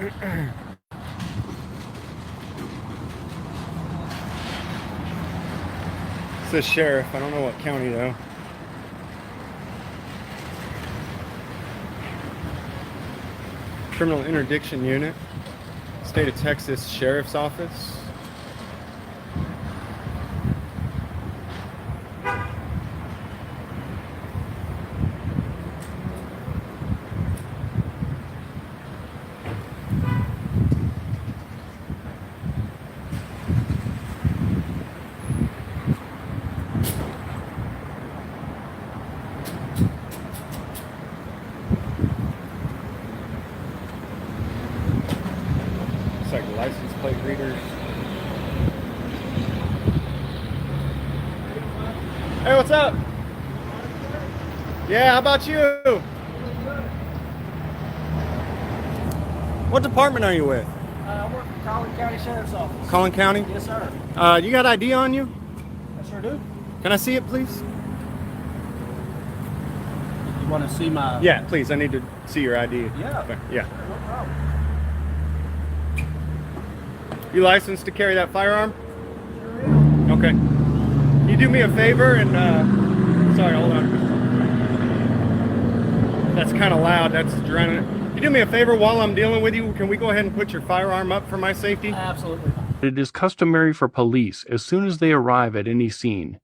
It says sheriff. I don't know what county though. Criminal Interdiction Unit, State of Texas Sheriff's Office. It's like license plate readers. Hey, what's up? Yeah, how about you? What department are you with? I work for Collin County Sheriff's Office. Collin County? Yes, sir. You got ID on you? I sure do. Can I see it, please? You want to see my... Yeah, please. I need to see your ID. Yeah. Okay, yeah. Sure, no problem. You licensed to carry that firearm? Sure is. Okay. Can you do me a favor and, sorry, hold on. That's kind of loud. That's drowning it. Can you do me a favor while I'm dealing with you? Can we go ahead and put your firearm up for my safety? Absolutely. It is customary for police, as soon as they arrive at any scene,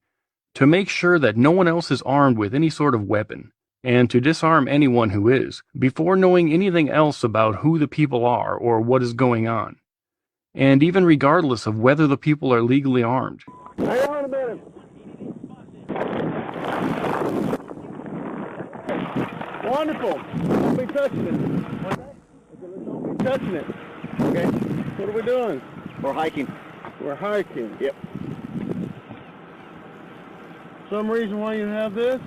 to make sure that no one else is armed with any sort of weapon, and to disarm anyone who is, before knowing anything else about who the people are or what is going on, and even regardless of whether the people are legally armed. Hang on a minute. Wonderful. Don't be touching it. What's that? Don't be touching it. Okay. What are we doing? We're hiking. We're hiking. Yep. Some reason why you have this?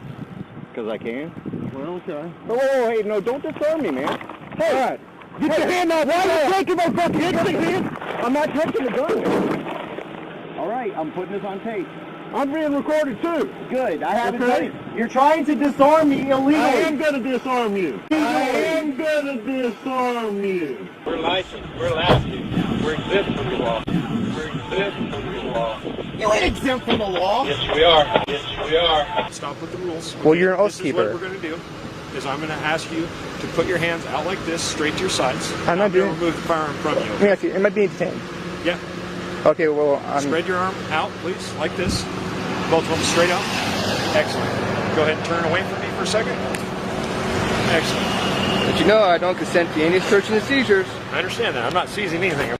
Because I can. Well, okay. Oh, hey, no, don't disarm me, man. Hey, All right. get your hand off. Why are you taking my fucking hand? I'm not touching the gun. All right, I'm putting this on tape. I'm being recorded too. Good. I haven't Okay. done it. You're trying to disarm me illegally. I am gonna disarm you. I am gonna disarm you. We're licensed. We're allowed to. We're exempt from the law. We're exempt from the law. You ain't exempt from the law. Yes, we are. Yes, we are. Stop with the rules. Well, you're an oath This keeper. is what we're going to do. Is I'm going to ask you to put your hands out like this, straight to your sides. I'm not going doing- to remove the firearm from you. Let me ask you, am I being detained? Yeah. Okay, well, Spread your arm out, please, like this. Both of them straight out. Excellent. Go ahead and turn away from me for a second. Excellent. but you know I don't consent to any search and seizures. I understand that. I'm not seizing anything.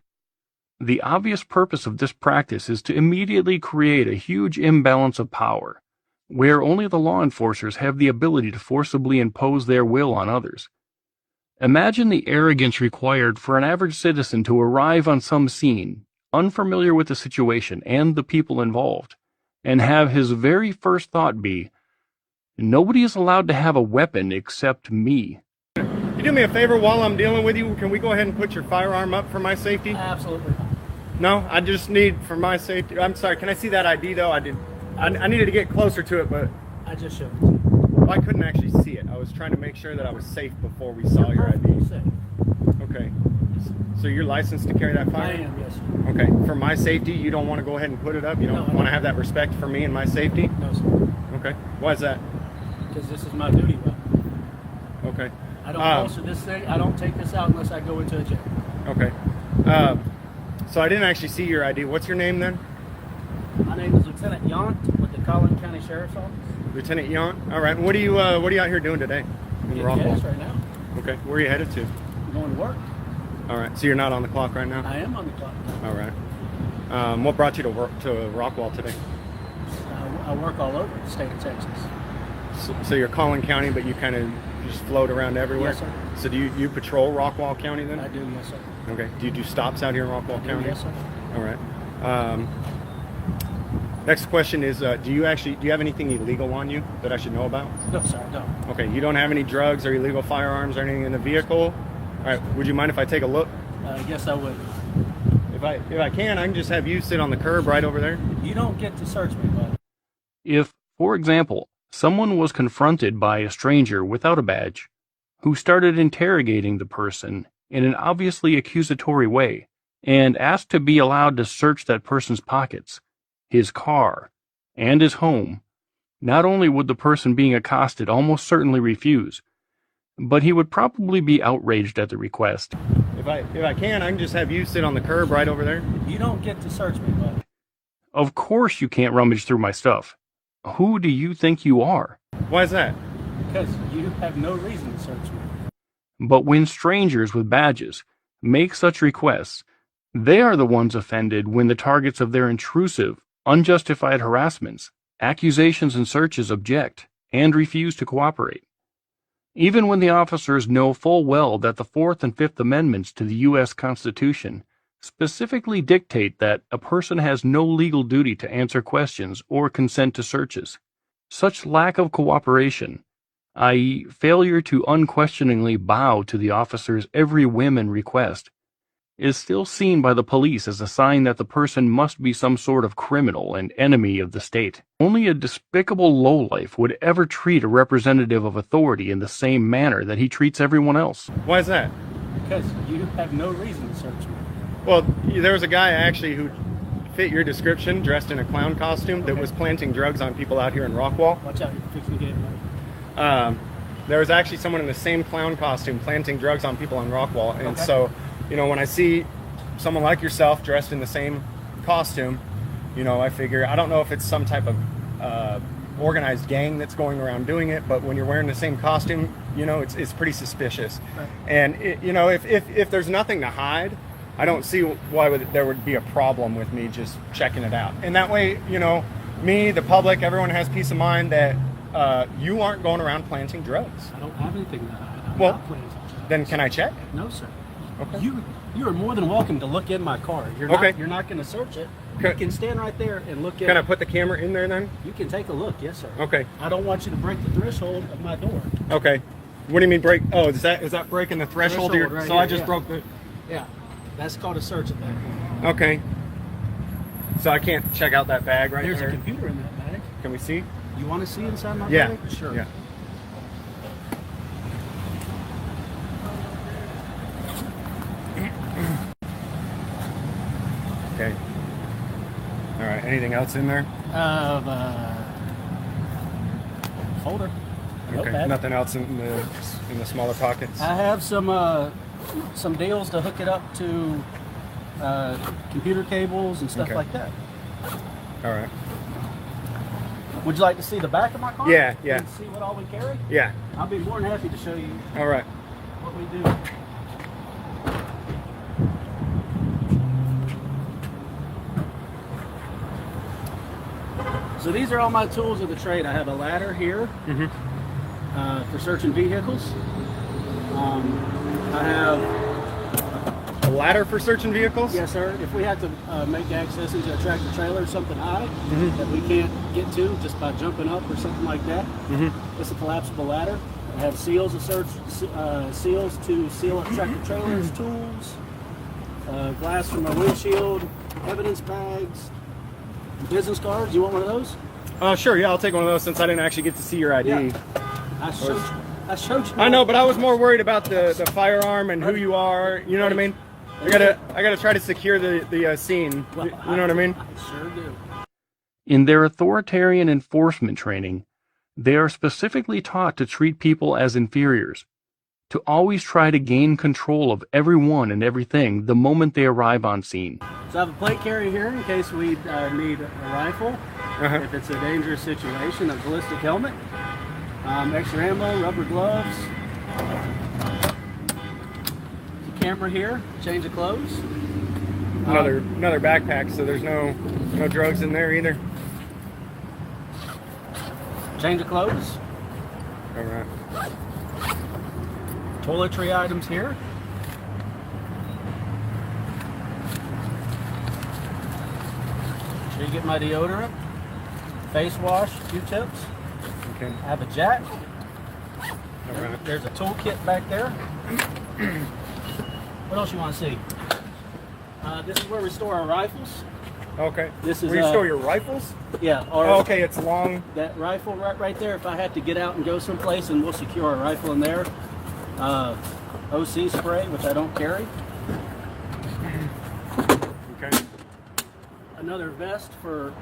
The obvious purpose of this practice is to immediately create a huge imbalance of power, where only the law enforcers have the ability to forcibly impose their will on others. Imagine the arrogance required for an average citizen to arrive on some scene, unfamiliar with the situation and the people involved, and have his very first thought be, "Nobody is allowed to have a weapon except me." You do me a favor while I'm dealing with you. Can we go ahead and put your firearm up for my safety? Absolutely. No, I just need for my safety. I'm sorry. Can I see that ID though? I needed to get closer to it, but I just showed it to you. well, I couldn't actually see it. I was trying to make sure that I was safe before we saw your ID. Perfectly safe. Okay. So you're licensed to carry that I firearm? am, yes, sir. Okay. For my safety, you don't want to go ahead and put it up? You No, don't I want to don't. have that respect for me and my safety? No, sir. Okay. Why is that? Because this is my duty weapon. Okay. I don't holster this thing. I don't take this out unless I go into a jail. Okay. So I didn't actually see your ID. What's your name then? My name is Lieutenant Yount with the Collin County Sheriff's Office. Lieutenant Yount. All right. What are you out here doing today? In Getting Rockwall? gas right now. Okay. Where are you headed to? I'm going to work. All right. So you're not on the clock right now? I am on the clock. All right. What brought you to work to Rockwall today? I work all over the state of Texas. So you're Collin County, but you kind of just float around everywhere? Yes, sir. So do you patrol Rockwall County then? I do, yes, sir. Okay. Do you do stops out here in Rockwall I do, County? yes, sir. All right. Next question is, do you have anything illegal on you that I should know about? No, sir, I don't. Okay. You don't have any drugs or illegal firearms or anything in the vehicle? All right. Would you mind if I take a look? Yes, I would. If I can, I can just have you sit on the curb right over there. You don't get to search me, bud. If, for example, someone was confronted by a stranger without a badge, who started interrogating the person in an obviously accusatory way and asked to be allowed to search that person's pockets, his car, and his home, not only would the person being accosted almost certainly refuse, but he would probably be outraged at the request. If I can just have you sit on the curb right over there. You don't get to search me, bud. Of course you can't rummage through my stuff. Who do you think you are? Why is that? Because you have no reason to search me. But when strangers with badges make such requests, they are the ones offended when the targets of their intrusive, unjustified harassments, accusations, and searches object and refuse to cooperate. Even when the officers know full well that the Fourth and Fifth Amendments to the U.S. Constitution specifically dictate that a person has no legal duty to answer questions or consent to searches. Such lack of cooperation, i.e., failure to unquestioningly bow to the officer's every whim and request, is still seen by the police as a sign that the person must be some sort of criminal and enemy of the state. Only a despicable lowlife would ever treat a representative of authority in the same manner that he treats everyone else. Why is that? Because you have no reason to search me. Well, there was a guy actually who fit your description, dressed in a clown costume, that was planting drugs on people out here in Rockwall. Watch out, you're fixing to get it. There was actually someone in the same clown costume planting drugs on people on Rockwall, and so, you know, when I see someone like yourself dressed in the same costume, you know, I figure, I don't know if it's some type of organized gang that's going around doing it, but when you're wearing the same costume, you know, it's pretty suspicious. Right. And you know, if there's nothing to hide, I don't see why there would be a problem with me just checking it out. And that way, you know, me, the public, everyone has peace of mind that you aren't going around planting drugs. I don't have anything to hide. I'm well, not planting drugs. Then can I check? No, sir. Okay. You are more than welcome to look in my car. You're not going to search it. You can stand right there and look at. Can I put the camera in there then? You can take a look, yes, sir. Okay. I don't want you to break the threshold of my door. Okay. What do you mean break? Oh, is that breaking the threshold? Right so here, I just broke the. Yeah, that's called a search at that point. Okay. So I can't check out that bag right there. There's a computer in that bag. Can we see? You want to see inside my Yeah. bag? Sure. Yeah. Okay. All right. Anything else in there? Folder. Okay. Notepad. Nothing else in the smaller pockets. I have some deals to hook it up to computer cables and stuff like that. All right. Would you like to see the back of my car? Yeah, yeah. And see what all we carry? Yeah. I'll be more than happy to show you All right. what we do. So these are all my tools of the trade. I have a ladder here for searching vehicles. I have A ladder for searching vehicles? yes, sir. If we have to make access into a tractor trailer or something high that we can't get to just by jumping up or something like that, it's a collapsible ladder. I have seals to search, seals to seal up tractor trailers, tools, glass from my windshield, evidence bags, business cards. You want one of those? Sure. Yeah, I'll take one of those since I didn't actually get to see your ID. Yeah. I showed you. I know, but I was more worried about the firearm and who you are. You know what I mean? I gotta try to secure the scene. Well, you know what I mean? I sure do. In their authoritarian enforcement training, they are specifically taught to treat people as inferiors, to always try to gain control of everyone and everything the moment they arrive on scene. So I have a plate carrier here in case we need a rifle, if it's a dangerous situation, a ballistic helmet, extra ammo, rubber gloves, a camera here, change of clothes. Another backpack, so there's no drugs in there either. Change of clothes. All right. Toiletry items here. Sure you get my deodorant, face wash, Q-tips. Okay. I have a jack. All right. There's a toolkit back there. What else you want to see? This is where we store our rifles. Okay. This is where you store your rifles? Yeah. Oh, okay, it's long. That rifle right there. If I had to get out and go someplace, and we'll secure our rifle in there. OC spray, which I don't carry. Okay. Another vest for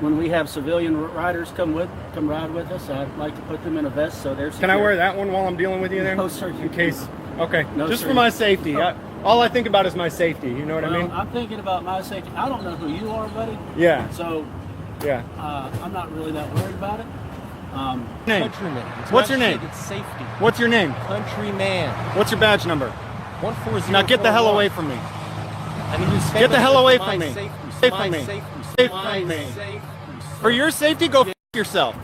when we have civilian riders come ride with us. I'd like to put them in a vest so they're secure. Can I wear that one while I'm dealing with you then? No, sir. In case. Okay. No, Just sir. for my safety. Oh. All I think about is my safety. You know what I Well, mean? I'm thinking about my safety. I don't know who you are, buddy. Yeah. So Yeah. I'm not really that worried about it. Name. Countryman. It's What's not your name? shit, It's safety. What's your name? Countryman. What's your badge number? 140. Now get the hell away from me. I need you to Get the hell away my from me. Safety. Away My from me. safety. Away My from me. safety. For your safety, go f yourself.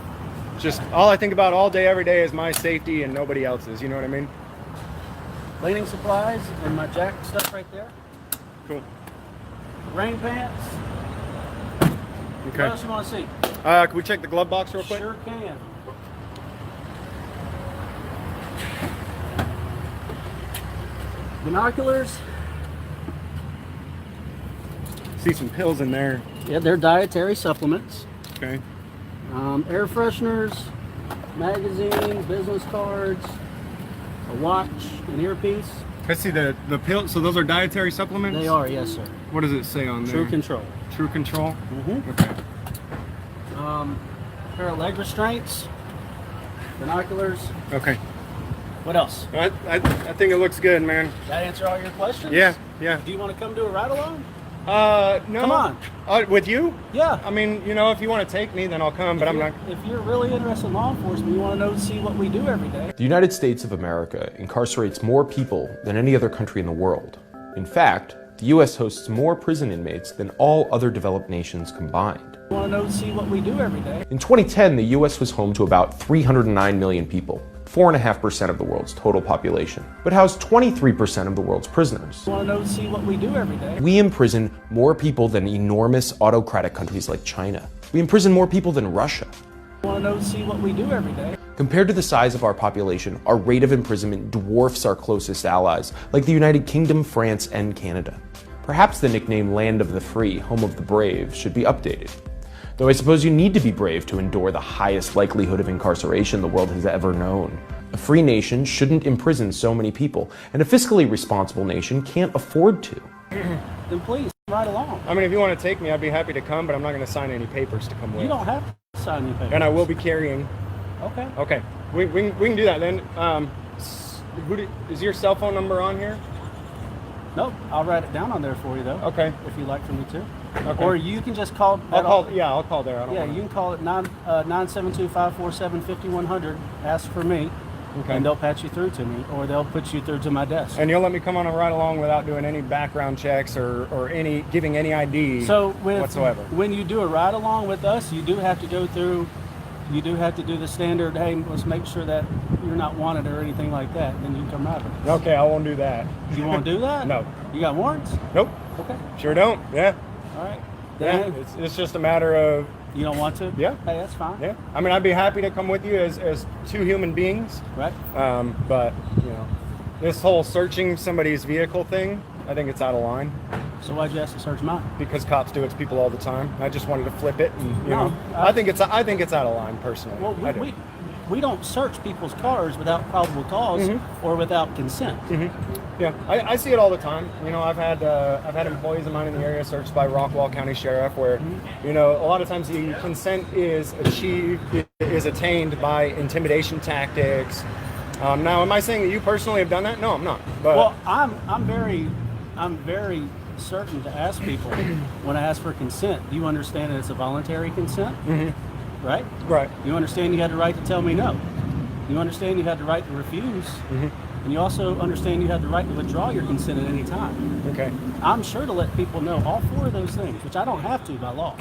Just all I think about all day, every day is my safety and nobody else's. You know what I mean? Cleaning supplies and my jack stuff right there. Cool. Rain pants. What Okay. else you want to see? Can we check the glove box real quick? Sure can. Binoculars. See some pills in there. Yeah, they're dietary supplements. Okay. Air fresheners, magazine, business cards, a watch, an earpiece. I see the pills. So those are dietary supplements? They are, yes, sir. What does it say on there? True Control. True Control? Mm-hmm. Okay. Pair of leg restraints, binoculars. Okay. What else? I think it looks good, man. That answer all your questions? Yeah, yeah. Do you want to come do a ride along? No. Come on. With you? Yeah. I mean, you know, if you want to take me, then I'll come, but I'm not. If you're really interested in law enforcement, you want to see what we do every day. The United States of America incarcerates more people than any other country in the world. In fact, the U.S. hosts more prison inmates than all other developed nations combined. You want to see what we do every day. In 2010, the U.S. was home to about 309 million people, 4.5% of the world's total population, but housed 23% of the world's prisoners. You want to see what we do every day. We imprison more people than enormous autocratic countries like China. We imprison more people than Russia. You want to see what we do every day. Compared to the size of our population, our rate of imprisonment dwarfs our closest allies, like the United Kingdom, France, and Canada. Perhaps the nickname Land of the Free, Home of the Brave, should be updated. Though I suppose you need to be brave to endure the highest likelihood of incarceration the world has ever known. A free nation shouldn't imprison so many people, and a fiscally responsible nation can't afford to. Then please, ride along. I mean, if you want to take me, I'd be happy to come, but I'm not going to sign any papers to come with. You don't have to sign any papers. And I will be carrying. Okay. Okay. We can do that then. Is your cell phone number on here? Nope. I'll write it down on there for you, though. Okay. If you'd like for me to. Okay. Or you can just call. I'll call. Yeah, I'll call there. I don't Yeah, wanna- you can call it 972-547-5100. Ask for me, Okay. and they'll patch you through to me, or they'll put you through to my desk. And you'll let me come on a ride along without doing any background checks or any giving any ID So whatsoever. when you do a ride along with us, you do have to go through. You do have to do the standard. Hey, let's make sure that you're not wanted or anything like that. Then you can come ride with us. Okay, I won't do that. You want to do that? No. You got warrants? Nope. Okay. Sure don't. Yeah. All right. Yeah. Then It's just a matter of you don't want to? Yeah. Hey, that's fine. yeah. I mean, I'd be happy to come with you as two human beings. Right. But you know, this whole searching somebody's vehicle thing, I think it's out of line So why'd you ask to search mine? because cops do it to people all the time. I just wanted to flip it, and you No, know, I think it's out of line personally. Well, I do. we don't search people's cars without probable cause or without consent. Yeah, I see it all the time. You know, I've had employees of mine in the area searched by Rockwall County Sheriff, where you know a lot of times the consent is attained by intimidation tactics. Now, am I saying that you personally have done that? No, I'm not. But Well, I'm very certain to ask people when I ask for consent. Do you understand that it's a voluntary consent? Right? right, You understand you had the right to tell me no. You understand you had the right to refuse. And you also understand you have the right to withdraw your consent at any time. okay, I'm sure to let people know all four of those things, which I don't have to by law.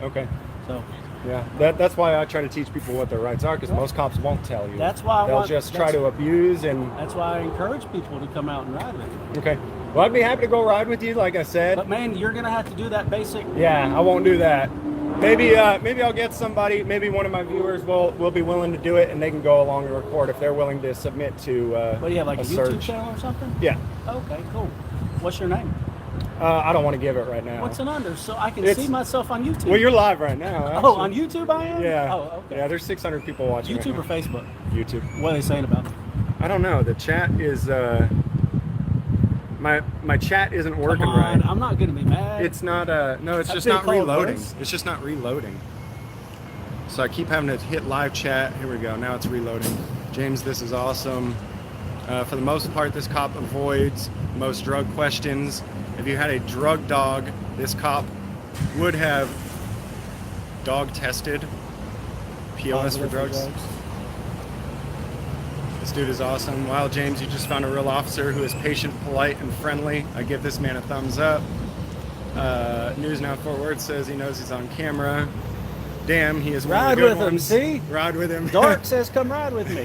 okay. So Yeah, that's why I try to teach people what their rights are, because most cops won't tell you. That's why I they'll want- just try that's- to abuse and. that's why I encourage people to come out and ride with me. Okay, well, I'd be happy to go ride with you, like I said. But man, you're gonna have to do that basic. Yeah, I won't do that. Maybe I'll get somebody. Maybe one of my viewers will be willing to do it, and they can go along and record if they're willing to submit to. What do you have, like a YouTube search. channel or something? Yeah, Okay, cool. What's your name? I don't want to give it right now. What's an under so I can It's- see myself on YouTube? Well, you're live right now. Oh, actually. on YouTube I am? Yeah. Oh, okay. Yeah, there's 600 people watching. YouTube or right Facebook? now. YouTube. What are they saying about me? I don't know. The chat is my chat isn't working Come on, right. I'm not going to be mad. It's not no, it's I've just been not called reloading. worse. It's just not reloading. So I keep having to hit live chat. Here we go. Now it's reloading. James, this is awesome. For the most part, this cop avoids most drug questions. If you had a drug dog, this cop would have dog tested POS for drugs. This dude is awesome. Wow, James, you just found a real officer who is patient, polite, and friendly. I give this man a thumbs up. News Now Fort Worth says he knows he's on camera. Damn, he is one Ride of the good with him, ones. see? Ride with him. Dark says, come ride with me.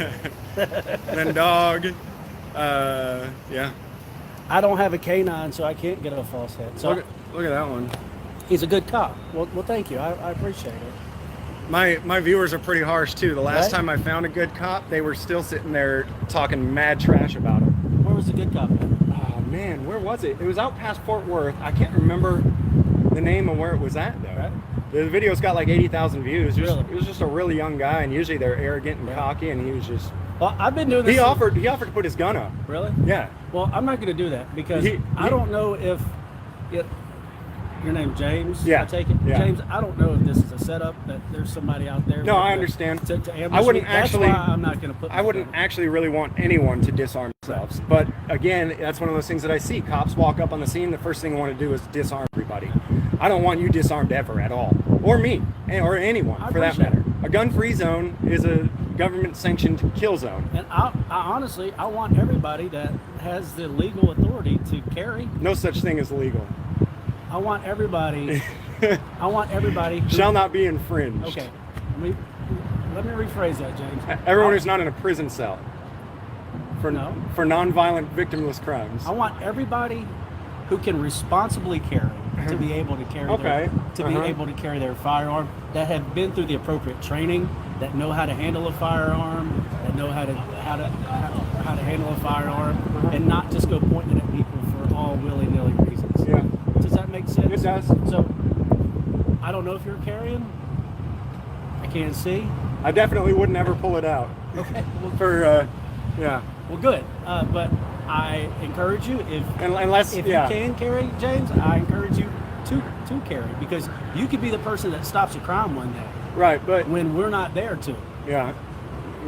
Then dog. Yeah. I don't have a canine, so I can't get a false head. So Look at that one. he's a good cop. Well, thank you. I appreciate it. My viewers are pretty harsh too. The last Right? time I found a good cop, they were still sitting there talking mad trash about him. Where was the good cop at? Oh man, where was it? It was out past Fort Worth. I can't remember the name and where it was at though. Right. The video's got like 80,000 views. Really? It was just a really young guy, and usually they're arrogant and cocky, and he was just. Well, I've been doing this. He offered to put his gun up. Really? Yeah. Well, I'm not going to do that because I don't know if your name James. Yeah. I take it. Yeah. James. I don't know if this is a setup that there's somebody out there. No, that- I understand. To ambush I wouldn't me. That's actually. why I'm not going to put. I wouldn't actually really want anyone to disarm themselves. But again, that's one of those things that I see. Cops walk up on the scene. The first thing they want to do is disarm everybody. I don't want you disarmed ever at all, or me, or anyone I for that appreciate matter. A gun-free zone is a government-sanctioned kill zone. And I honestly, I want everybody that has the legal authority to carry. No such thing as legal. I want everybody. I want everybody. Who, Shall not be infringed. Okay. Let me rephrase that, James. Everyone who's not in a prison cell for No. for non-violent, victimless crimes. I want everybody who can responsibly carry to be able to carry Okay. be able to carry their firearm, that have been through the appropriate training, that know how to handle a firearm, that know how to handle a firearm, and not just go pointing it at people for all willy-nilly reasons. Yeah. Does that make sense? It does. So I don't know if you're carrying. I can't see. I definitely would never pull it out. Okay. Well, Yeah. well good. But I encourage you Unless if yeah. you can carry, James, I encourage you to carry, because you could be the person that stops a crime one day Right, but when we're not there to. yeah,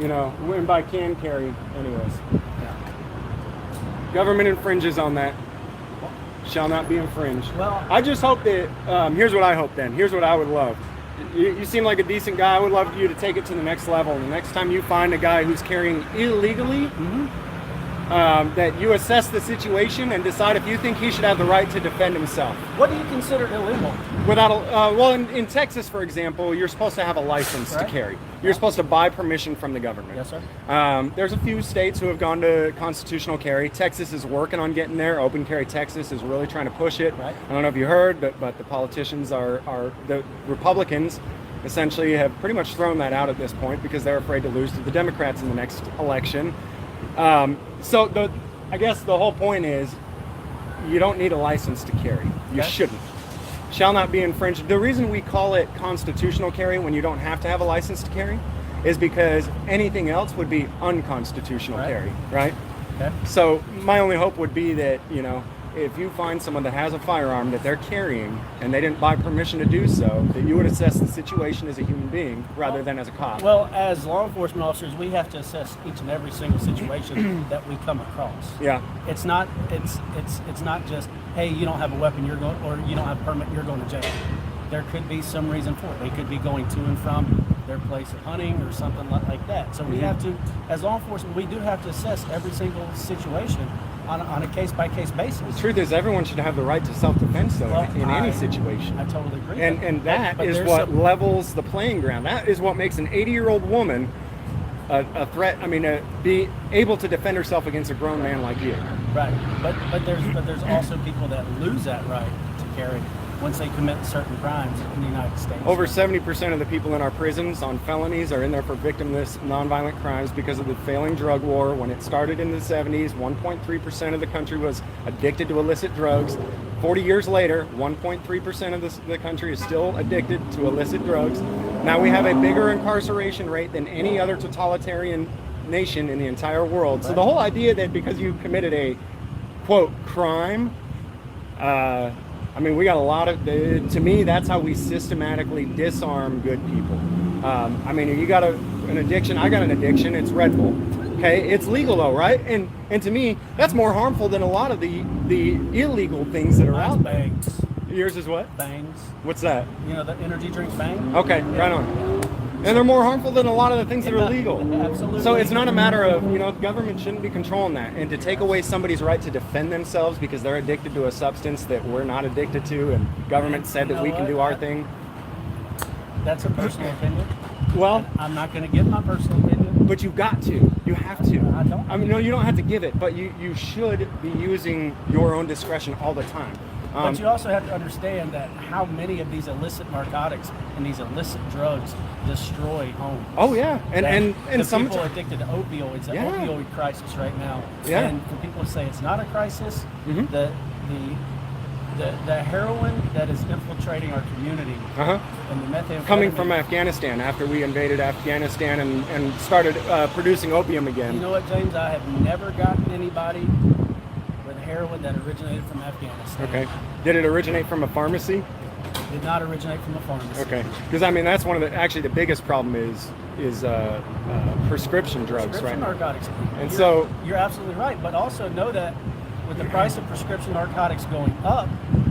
you know, when by can carry, anyways. Government infringes on that. Shall not be infringed. Well- I just hope that. Here's what I hope. Then here's what I would love. You seem like a decent guy. I would love you to take it to the next level. And the next time you find a guy who's carrying illegally, that you assess the situation and decide if you think he should have the right to defend himself. What do you consider illegal? Without a, well, in Texas, for example, you're supposed to have a license to Right. carry. You're supposed to buy permission from the government. Yes, sir. There's a few states who have gone to constitutional carry. Texas is working on getting there. Open Carry Texas is really trying to push it. Right. I don't know if you heard, but the politicians are the Republicans essentially have pretty much thrown that out at this point because they're afraid to lose to the Democrats in the next election. So I guess the whole point is you don't need a license to carry. You Okay. shouldn't. Shall not be infringed. The reason we call it constitutional carry when you don't have to have a license to carry is because anything else would be unconstitutional Right. carry, right? Okay. So my only hope would be that, you know, if you find someone that has a firearm that they're carrying and they didn't buy permission to do so, that you would assess the situation as a human being rather than as a cop. Well, as law enforcement officers, we have to assess each and every single situation that we come across. Yeah. It's not not just, hey, you don't have a weapon, you're going, or you don't have a permit, you're going to jail. There could be some reason for it. They could be going to and from their place of hunting or something like that. So we have to, as law enforcement, we do have to assess every single situation on a case-by-case basis. The truth is, everyone should have the right to self-defense, though, Well, in any situation. I totally agree. And that But is there's what some- levels the playing ground. That is what makes an 80-year-old woman a threat. I mean, be able to defend herself against a grown man like you. Right, but there's also people that lose that right to carry once they commit certain crimes in the United States. Over 70% of the people in our prisons on felonies are in there for victimless, nonviolent crimes because of the failing drug war. When it started in the 70s, 1.3% of the country was addicted to illicit drugs. 40 years later, 1.3% of the country is still addicted to illicit drugs. Now we have a bigger incarceration rate than any other totalitarian nation in the entire world. So the whole idea that because you committed a quote crime, I mean, we got a lot of, to me, that's how we systematically disarm good people. I mean, you got an addiction, I got an addiction, it's Red Bull. Okay, it's legal though, right? And to me, that's more harmful than a lot of the illegal things that are out there. Bangs. Yours is what? Bangs. What's that? You know, the energy drink Bang? Okay, right on. And they're more harmful than a lot of the things that are legal. Absolutely. So it's not a matter of, you know, the government shouldn't be controlling that. And to take away somebody's right to defend themselves because they're addicted to a substance that we're not addicted to, and government said that we can do our thing. That's a personal opinion. Well, I'm not going to give my personal opinion. but you've got to. You have to. I don't. I mean, no, you don't have to give it, but you should be using your own discretion all the time. But you also have to understand that how many of these illicit narcotics and these illicit drugs destroy homes. Oh yeah, and the some people addicted to opioids, the opioid crisis right now. Yeah. And for people to say it's not a crisis, Mhm. the heroin that is infiltrating our community and the methamphetamine coming from Afghanistan after we invaded Afghanistan and started producing opium again. You know what, James? I have never gotten anybody with heroin that originated from Afghanistan. Okay. Did it originate from a pharmacy? Did not originate from a pharmacy. Okay. Because I mean that's one of the biggest problem is prescription drugs Prescription right now. narcotics. And You're- so you're absolutely right, but also know that with the price of prescription narcotics going up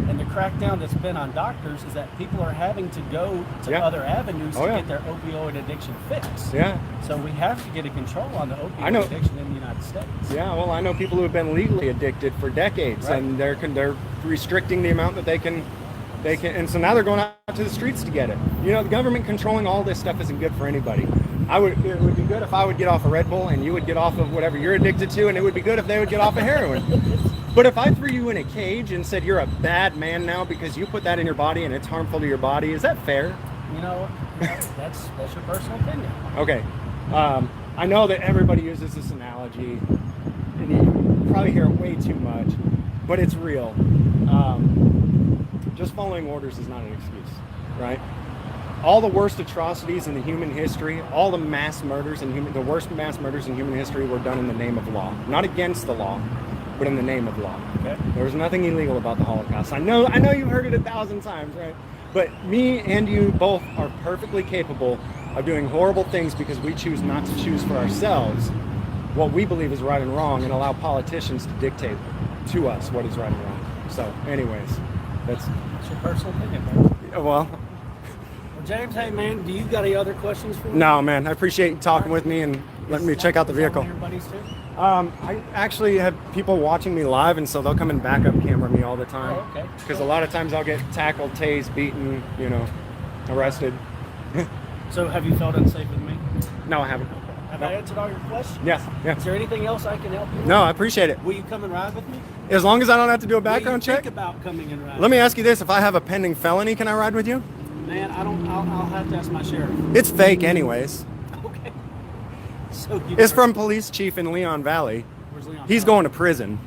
and the crackdown that's been on doctors is that people are having to go to Yeah. other avenues Oh, to yeah. get their opioid addiction fixed. yeah. So we have to get a control on the I know. opioid addiction in the United States. Yeah, well, I know people who have been legally addicted for decades, Right. and they're restricting the amount that they can, and so now they're going out to the streets to get it. You know, the government controlling all this stuff isn't good for anybody. It would be good if I would get off of Red Bull and you would get off of whatever you're addicted to, and it would be good if they would get off of heroin. But if I threw you in a cage and said you're a bad man now because you put that in your body and it's harmful to your body, is that fair? You know, that's your personal opinion. Okay. I know that everybody uses this analogy, and you probably hear it way too much, but it's real. Just following orders is not an excuse, right? All the worst atrocities in the human history, all the mass murders the worst mass murders in human history were done in the name of law. Not against the law, but in the name of law. Okay. There was nothing illegal about the Holocaust. I know you've heard it 1,000 times, right? But me and you both are perfectly capable of doing horrible things because we choose not to choose for ourselves what we believe is right and wrong and allow politicians to dictate to us what is right and wrong. So, anyways, that's your personal opinion, man. well. Well, James, hey man, do you got any other questions for me? No, man. I appreciate you talking with me and letting me check out the Is that vehicle. one of your buddies too? I actually have people watching me live, and so they'll come and backup camera me all the time. Oh, okay. Because a lot of times I'll get tackled, tased, beaten, arrested. So have you felt unsafe with me? No, I haven't. Have No. I answered all your questions? Yeah, yeah. Is there anything else I can help you with? No, I appreciate it. Will you come and ride with me? As long as I don't have to do a What do you background check. think about coming and riding? Let me ask you this: if I have a pending felony, can I ride with you? Man, I don't. I'll have to ask my sheriff. It's fake, anyways. Okay. So you It's from police chief in Leon Valley. Where's Leon? He's Valley? going to prison.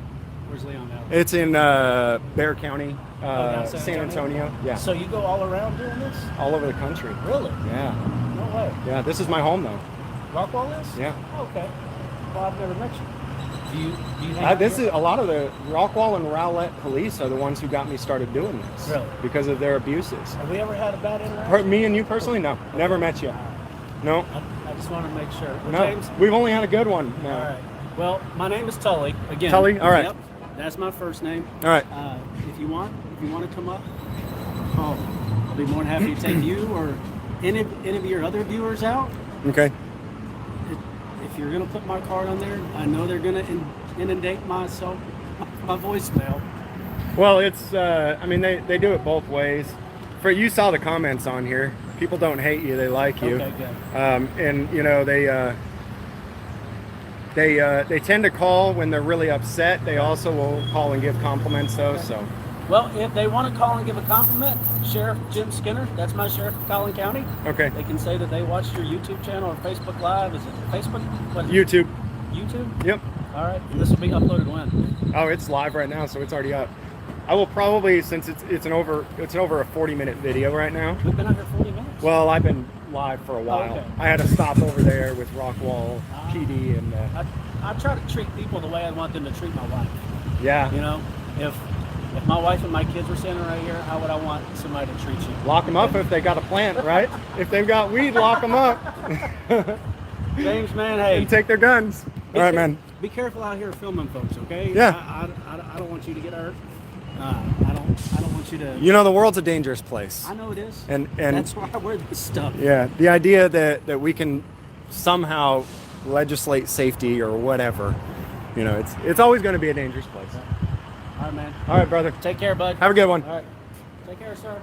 Where's Leon Valley? It's in Bear County, Down San Antonio. Yeah, So you go all around doing this? all over the country. Really? Yeah, No way. yeah. This is my home, though. Rockwall is? Yeah. Okay. Well, I've never met you. Do you hang out This here? is a lot of the Rockwall and Rowlett police are the ones who got me started doing this. Really? Because of their abuses. Have we ever had a bad interaction? Me and you personally, no, never met you. No, I just want to make sure. Well, no. James, We've only had a good one. No. all right. Well, my name is Tully. Again. Tully? All right. Yep. That's my first name. All right. If you want to come up, I'll be more than happy to take you or any of your other viewers out. Okay. If you're gonna put my card on there, I know they're gonna inundate my voicemail. Well, it's. I mean, they do it both ways. You saw the comments on here. People don't hate you; they like you. Okay, good. And they tend to call when they're really upset. They also will call and give compliments, though. Okay. So. Well, if they want to call and give a compliment, Sheriff Jim Skinner, that's my sheriff of Collin County. Okay. They can say that they watched your YouTube channel or Facebook Live. Is it Facebook? What is YouTube. it? YouTube? Yep. All right. This will be uploaded when? Oh, it's live right now, so it's already up. I will probably, since it's an over a 40-minute video right now. We've been out here 40 minutes. Well, I've been live for a while. okay. I had to stop over there with Rockwall PD, and I try to treat people the way I want them to treat my wife. yeah, You know, if my wife and my kids were standing right here, how would I want somebody to treat you? lock them up if they got a plant, right? If they've got weed, lock them up James, man, hey. and take their guns. All right, man. Be careful out here filming folks, okay? Yeah. I don't want you to get hurt. I don't want you to. You know, the world's a dangerous place. I know it is. And that's why I wear this stuff. yeah, the idea that we can somehow legislate safety or whatever, you know, it's always going to be a dangerous place. All right, man. All right, brother. Take care, bud. Have a good one. All right. Take care, sir.